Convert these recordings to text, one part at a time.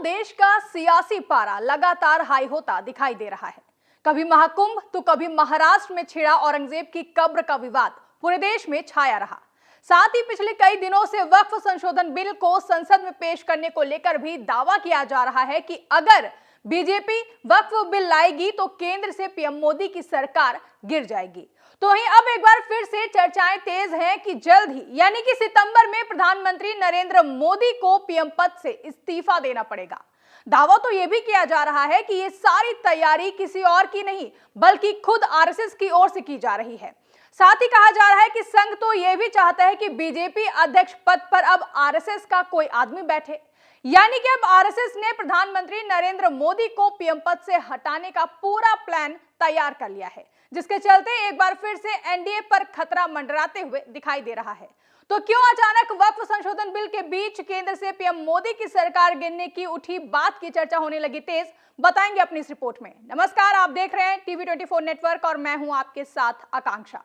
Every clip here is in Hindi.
प्रदेश का सियासी पारा लगातार हाई होता दिखाई दे रहा है। कभी महाकुंभ तो कभी महाराष्ट्र में छिड़ा औरंगजेब की कब्र का विवाद पूरे देश में छाया रहा। साथ ही पिछले कई दिनों से वक्फ संशोधन बिल को संसद में पेश करने को लेकर भी दावा किया जा रहा है कि अगर बीजेपी वक्फ बिल लाएगी तो केंद्र से पीएम मोदी की सरकार गिर जाएगी। तो वहीं अब एक बार फिर से चर्चाएं तेज हैं कि जल्द ही यानी कि सितंबर में प्रधानमंत्री नरेंद्र मोदी को पीएम पद से इस्तीफा देना पड़ेगा। दावा तो यह भी किया जा रहा है कि ये सारी तैयारी किसी और की नहीं बल्कि खुद आरएसएस की ओर से की जा रही है। साथ ही कहा जा रहा है कि संघ तो यह भी चाहता है कि बीजेपी अध्यक्ष पद पर अब आरएसएस का कोई आदमी बैठे, यानी कि अब आरएसएस ने प्रधानमंत्री नरेंद्र मोदी को पीएम पद से हटाने का पूरा प्लान तैयार कर लिया है, जिसके चलते एक बार फिर से एनडीए पर खतरा मंडराते हुए दिखाई दे रहा है। तो क्यों अचानक वक्फ संशोधन बिल के बीच केंद्र से पीएम मोदी की सरकार गिरने की उठी बात की चर्चा होने लगी तेज, बताएंगे अपनी इस रिपोर्ट में। नमस्कार, आप देख रहे हैं टीवी 24 नेटवर्क और मैं हूं आपके साथ आकांक्षा।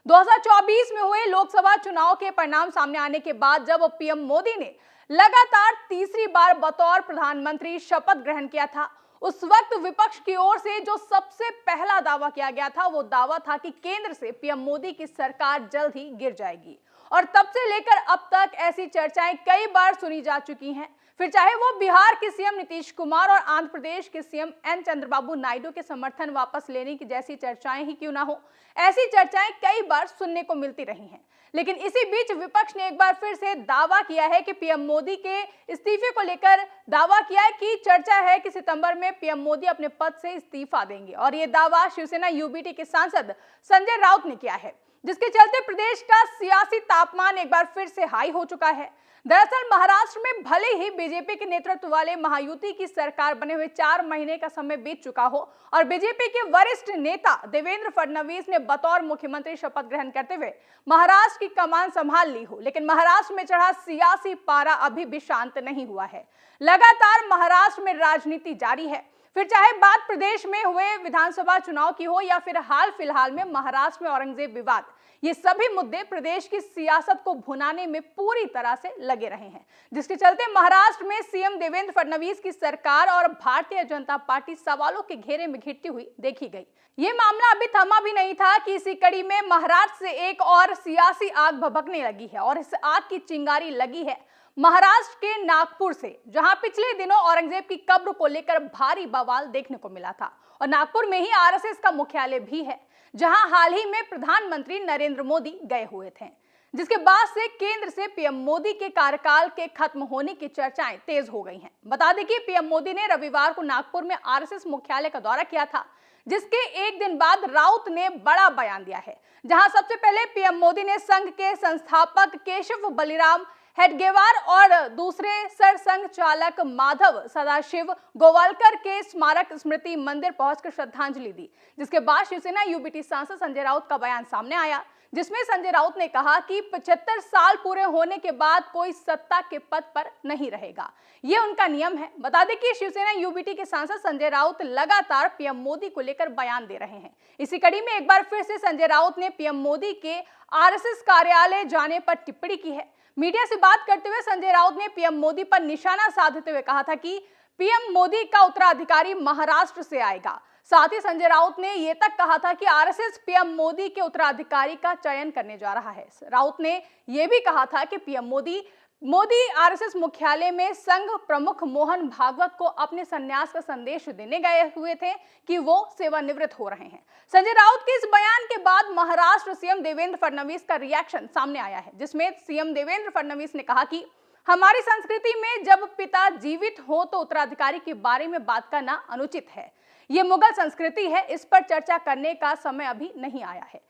2024 में हुए लोकसभा चुनाव के परिणाम सामने आने के बाद जब पीएम मोदी ने लगातार तीसरी बार बतौर प्रधानमंत्री शपथ ग्रहण किया था, उस वक्त विपक्ष की ओर से जो सबसे पहला दावा किया गया था वो दावा था कि केंद्र से पीएम मोदी की सरकार जल्द ही गिर जाएगी। और तब से लेकर अब तक ऐसी चर्चाएं कई बार सुनी जा चुकी हैं, फिर चाहे वो बिहार के सीएम नीतीश कुमार और आंध्र प्रदेश के सीएम एन चंद्रबाबू नायडू के समर्थन वापस लेने की जैसी चर्चाएं ही क्यों ना हो, ऐसी चर्चाएं कई बार सुनने को मिलती रही हैं। लेकिन इसी बीच विपक्ष ने एक बार फिर से दावा किया है कि पीएम मोदी के इस्तीफे को लेकर दावा किया है कि चर्चा है कि सितंबर में पीएम मोदी अपने पद से इस्तीफा देंगे। और ये दावा शिवसेना यूबीटी के सांसद संजय राउत ने किया है, जिसके चलते प्रदेश का सियासी तापमान एक बार फिर से हाई हो चुका है। दरअसल महाराष्ट्र में भले ही बीजेपी के नेतृत्व वाले महायुति की सरकार बने हुए 4 महीने का समय बीत चुका हो और बीजेपी के वरिष्ठ नेता देवेंद्र फडणवीस ने बतौर मुख्यमंत्री शपथ ग्रहण करते हुए महाराष्ट्र की कमान संभाल ली हो, लेकिन महाराष्ट्र में चढ़ा सियासी पारा अभी भी शांत नहीं हुआ है। लगातार महाराष्ट्र में राजनीति जारी है, फिर चाहे बात प्रदेश में हुए विधानसभा चुनाव की हो या फिर हाल फिलहाल में महाराष्ट्र में औरंगजेब विवाद, ये सभी मुद्दे प्रदेश की सियासत को भुनाने में पूरी तरह से लगे रहे हैं, जिसके चलते महाराष्ट्र में सीएम देवेंद्र फडणवीस की सरकार और भारतीय जनता पार्टी सवालों के घेरे में घिरती हुई देखी गई। ये मामला अभी थमा भी नहीं था कि इसी कड़ी में महाराष्ट्र से एक और सियासी आग भभकने लगी है और इस आग की चिंगारी लगी है महाराष्ट्र के नागपुर से, जहां पिछले दिनों औरंगजेब की कब्र को लेकर भारी बवाल देखने को मिला था। और नागपुर में ही आरएसएस का मुख्यालय भी है, जहां हाल ही में प्रधानमंत्री नरेंद्र मोदी गए हुए थे, जिसके बाद से केंद्र से पीएम मोदी के कार्यकाल के खत्म होने की चर्चाएं तेज हो गई हैं। बता दें कि पीएम मोदी ने रविवार को नागपुर में आरएसएस मुख्यालय का दौरा किया था, जिसके एक दिन बाद राउत ने बड़ा बयान दिया है, जहां सबसे पहले पीएम मोदी ने संघ के संस्थापक केशव बलिराम हेडगेवार और दूसरे सरसंघ चालक माधव सदाशिव गोवालकर के स्मारक स्मृति मंदिर पहुंचकर श्रद्धांजलि दी, जिसके बाद शिवसेना यूबीटी सांसद संजय राउत का बयान सामने आया, जिसमें संजय राउत ने कहा कि 75 साल पूरे होने के बाद कोई सत्ता के पद पर नहीं रहेगा, ये उनका नियम है। बता दें कि शिवसेना यूबीटी के सांसद संजय राउत लगातार पीएम मोदी को लेकर बयान दे रहे हैं। इसी कड़ी में एक बार फिर से संजय राउत ने पीएम मोदी के आरएसएस कार्यालय जाने पर टिप्पणी की है। मीडिया से बात करते हुए संजय राउत ने पीएम मोदी पर निशाना साधते हुए कहा था कि पीएम मोदी का उत्तराधिकारी महाराष्ट्र से आएगा। साथ ही संजय राउत ने यह तक कहा था कि आरएसएस पीएम मोदी के उत्तराधिकारी का चयन करने जा रहा है। राउत ने यह भी कहा था कि पीएम मोदी आरएसएस मुख्यालय में संघ प्रमुख मोहन भागवत को अपने संन्यास का संदेश देने गए हुए थे कि वो सेवानिवृत्त हो रहे हैं। संजय राउत के इस बयान के बाद महाराष्ट्र सीएम देवेंद्र फडणवीस का रिएक्शन सामने आया है, जिसमें सीएम देवेंद्र फडणवीस ने कहा कि हमारी संस्कृति में जब पिता जीवित हो तो उत्तराधिकारी के बारे में बात करना अनुचित है। ये मुगल संस्कृति है, इस पर चर्चा करने का समय अभी नहीं आया है।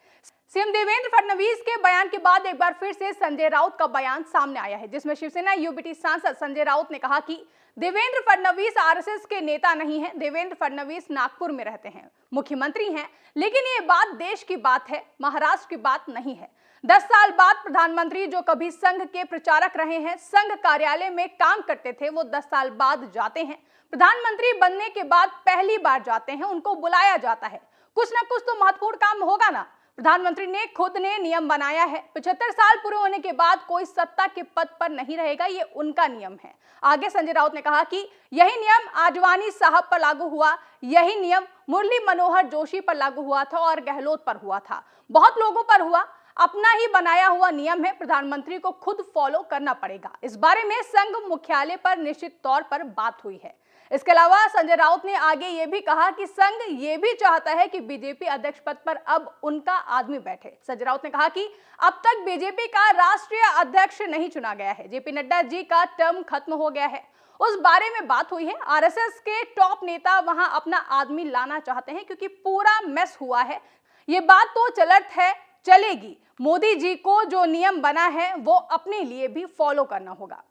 सीएम देवेंद्र फडणवीस के बयान के बाद एक बार फिर से संजय राउत का बयान सामने आया है, जिसमें शिवसेना यूबीटी सांसद संजय राउत ने कहा कि देवेंद्र फडणवीस आरएसएस के नेता नहीं है। देवेंद्र फडणवीस नागपुर में रहते हैं, मुख्यमंत्री हैं, लेकिन ये बात देश की बात है, महाराष्ट्र की बात नहीं है। 10 साल बाद प्रधानमंत्री जो कभी संघ के प्रचारक रहे हैं, संघ कार्यालय में काम करते थे, वो 10 साल बाद जाते हैं। प्रधानमंत्री बनने के बाद पहली बार जाते हैं, उनको बुलाया जाता है, कुछ ना कुछ तो महत्वपूर्ण काम होगा ना। प्रधानमंत्री ने खुद ने नियम बनाया है। 75 साल पूरे होने के बाद कोई सत्ता के पद पर नहीं रहेगा, ये उनका नियम है। आगे संजय राउत ने कहा कि यही नियम आडवाणी साहब पर लागू हुआ, यही नियम मुरली मनोहर जोशी पर लागू हुआ था और गहलोत पर हुआ था, बहुत लोगों पर हुआ। अपना ही बनाया हुआ नियम है, प्रधानमंत्री को खुद फॉलो करना पड़ेगा। इस बारे में संघ मुख्यालय पर निश्चित तौर पर बात हुई है। इसके अलावा संजय राउत ने आगे ये भी कहा कि संघ ये भी चाहता है कि बीजेपी अध्यक्ष पद पर अब उनका आदमी बैठे। संजय राउत ने कहा कि अब तक बीजेपी का राष्ट्रीय अध्यक्ष नहीं चुना गया है, जेपी नड्डा जी का टर्म खत्म हो गया है, उस बारे में बात हुई है। आरएसएस के टॉप नेता वहां अपना आदमी लाना चाहते हैं क्योंकि पूरा मेस हुआ है। ये बात तो चलत है, चलेगी। मोदी जी को जो नियम बना है वो अपने लिए भी फॉलो करना होगा।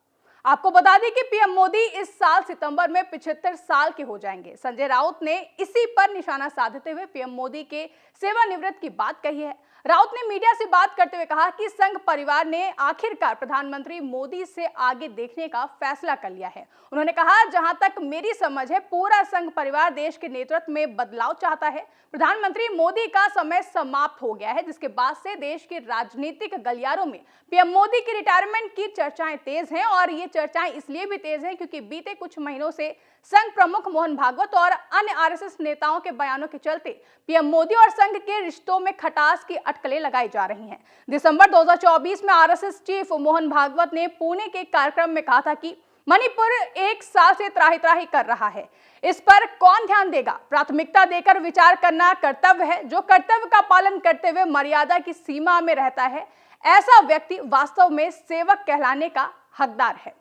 आपको बता दें कि पीएम मोदी इस साल सितंबर में 75 साल के हो जाएंगे। संजय राउत ने इसी पर निशाना साधते हुए पीएम मोदी के सेवानिवृत्त की बात कही है। राउत ने मीडिया से बात करते हुए कहा कि संघ परिवार ने आखिरकार प्रधानमंत्री मोदी से आगे देखने का फैसला कर लिया है। उन्होंने कहा, जहां तक मेरी समझ है, पूरा संघ परिवार देश के नेतृत्व में बदलाव चाहता है। प्रधानमंत्री मोदी का समय समाप्त हो गया है, जिसके बाद से देश के राजनीतिक गलियारों में पीएम मोदी की रिटायरमेंट की चर्चाएं तेज हैं और ये चर्चाएं इसलिए भी तेज हैं क्योंकि बीते कुछ महीनों से संघ प्रमुख मोहन भागवत और अन्य आरएसएस नेताओं के बयानों के चलते पीएम मोदी और संघ के रिश्तों में खटास की अटकलें लगाई जा रही हैं। दिसंबर 2024 में आरएसएस चीफ मोहन भागवत ने पुणे के कार्यक्रम में कहा था कि मणिपुर एक साल से त्राही त्राही कर रहा है, इस पर कौन ध्यान देगा? प्राथमिकता देकर विचार करना कर्तव्य है। जो कर्तव्य का पालन करते हुए मर्यादा की सीमा में रहता है, ऐसा व्यक्ति वास्तव में सेवक कहलाने का हकदार है।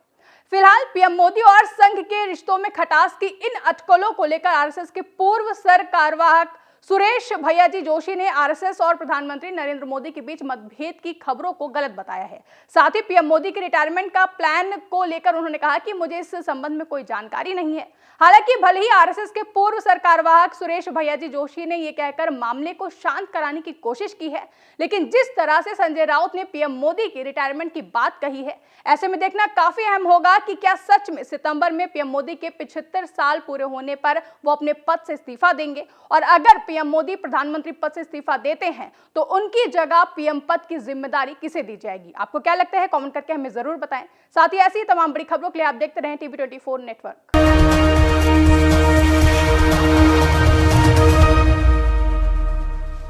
फिलहाल पीएम मोदी और संघ के रिश्तों में खटास की इन अटकलों को लेकर आरएसएस के पूर्व सरकार्यवाहक सुरेश भैयाजी जोशी ने आरएसएस और प्रधानमंत्री नरेंद्र मोदी के बीच मतभेद की खबरों को गलत बताया है। साथ ही पीएम मोदी के रिटायरमेंट का प्लान को लेकर उन्होंने कहा कि मुझे इस संबंध में कोई जानकारी नहीं है। हालांकि भले ही आरएसएस के पूर्व सरकारवाहक सुरेश भैयाजी जोशी ने यह कहकर मामले को शांत कराने की कोशिश की है, लेकिन जिस तरह से संजय राउत ने पीएम मोदी की रिटायरमेंट की बात कही है, ऐसे में देखना काफी अहम होगा कि क्या सच में सितंबर में पीएम मोदी के 75 साल पूरे होने पर वो अपने पद से इस्तीफा देंगे, और अगर पीएम मोदी प्रधानमंत्री पद से इस्तीफा देते हैं तो उनकी जगह पीएम पद की जिम्मेदारी किसे दी जाएगी? आपको क्या लगता है? कमेंट करके हमें जरूर बताएं। साथ ही ऐसी तमाम बड़ी खबरों के लिए आप देखते रहें टीवी 24 नेटवर्क।